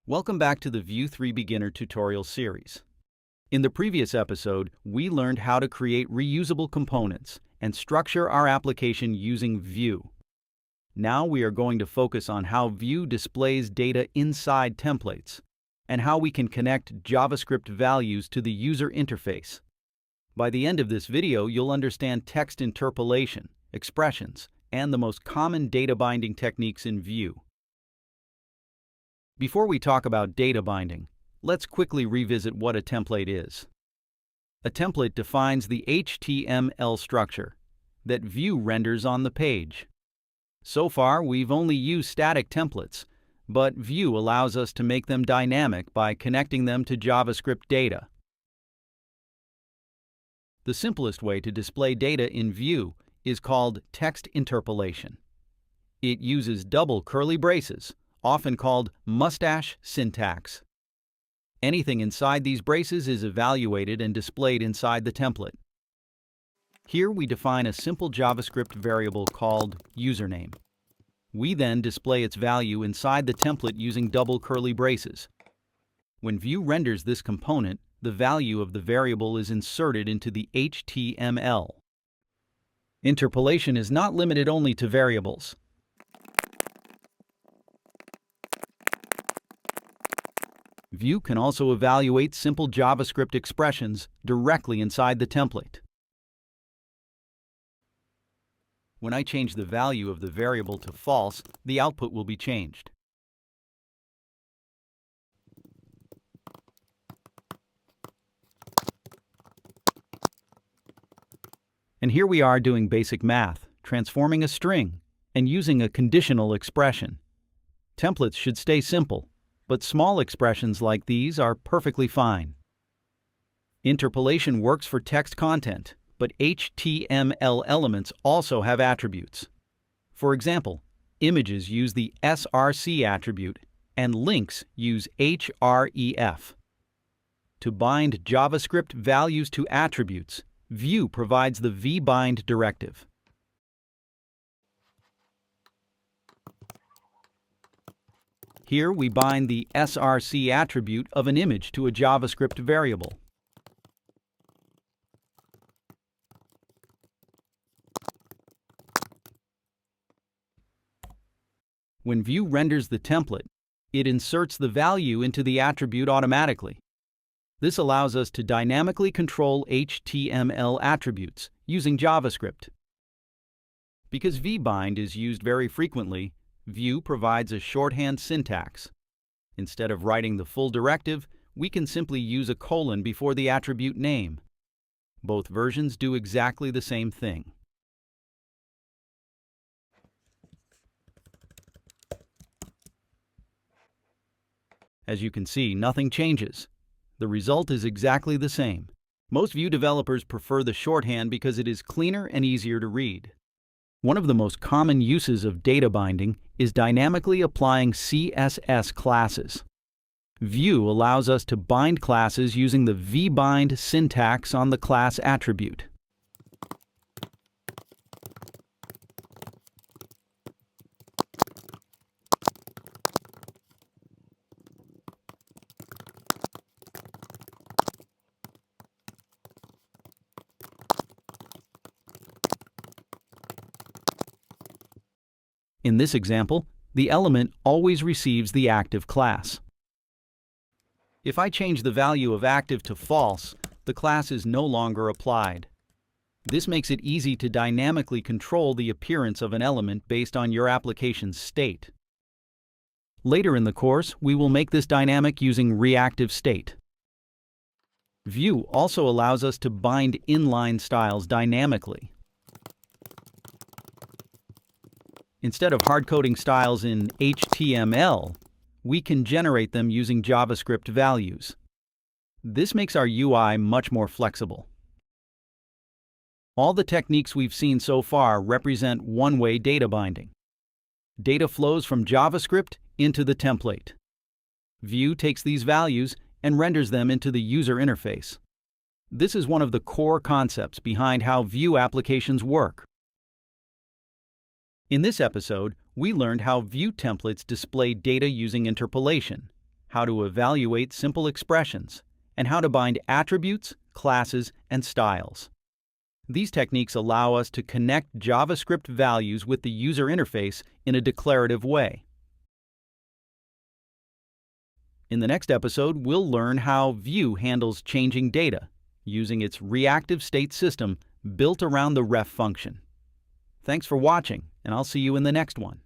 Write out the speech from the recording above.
Welcome back to the Vue 3 Beginner tutorial series. In the previous episode, we learned how to create reusable components and structure our application using Vue. Now we are going to focus on how Vue displays data inside templates and how we can connect JavaScript values to the user interface. By the end of this video, you'll understand text interpolation, expressions, and the most common data binding techniques in Vue. Before we talk about data binding, let's quickly revisit what a template is. A template defines the HTML structure that Vue renders on the page. So far, we've only used static templates, but Vue allows us to make them dynamic by connecting them to JavaScript data. The simplest way to display data in Vue is called text interpolation. It uses double curly braces, often called mustache syntax. Anything inside these braces is evaluated and displayed inside the template. Here we define a simple JavaScript variable called username. We then display its value inside the template using double curly braces. When Vue renders this component, the value of the variable is inserted into the HTML. Interpolation is not limited only to variables. Vue can also evaluate simple JavaScript expressions directly inside the template. When I change the value of the variable to false, the output will be changed. And here we are doing basic math, transforming a string, and using a conditional expression. Templates should stay simple, but small expressions like these are perfectly fine. Interpolation works for text content, but HTML elements also have attributes. For example, images use the src attribute, and links use href. To bind JavaScript values to attributes, Vue provides the vbind directive. Here we bind the src attribute of an image to a JavaScript variable. When Vue renders the template, it inserts the value into the attribute automatically. This allows us to dynamically control HTML attributes using JavaScript. Because vbind is used very frequently, Vue provides a shorthand syntax. Instead of writing the full directive, we can simply use a colon before the attribute name. Both versions do exactly the same thing. As you can see, nothing changes. The result is exactly the same. Most Vue developers prefer the shorthand because it is cleaner and easier to read. One of the most common uses of data binding is dynamically applying CSS classes. Vue allows us to bind classes using the vbind syntax on the class attribute. In this example, the element always receives the active class. If I change the value of active to false, the class is no longer applied. This makes it easy to dynamically control the appearance of an element based on your application's state. Later in the course, we will make this dynamic using reactive state. Vue also allows us to bind inline styles dynamically. Instead of hard-coding styles in HTML, we can generate them using JavaScript values. This makes our UI much more flexible. All the techniques we've seen so far represent one-way data binding. Data flows from JavaScript into the template. Vue takes these values and renders them into the user interface. This is one of the core concepts behind how Vue applications work. In this episode, we learned how Vue templates display data using interpolation, how to evaluate simple expressions, and how to bind attributes, classes, and styles. These techniques allow us to connect JavaScript values with the user interface in a declarative way. In the next episode, we'll learn how Vue handles changing data using its reactive state system built around the ref function. Thanks for watching, and I'll see you in the next one.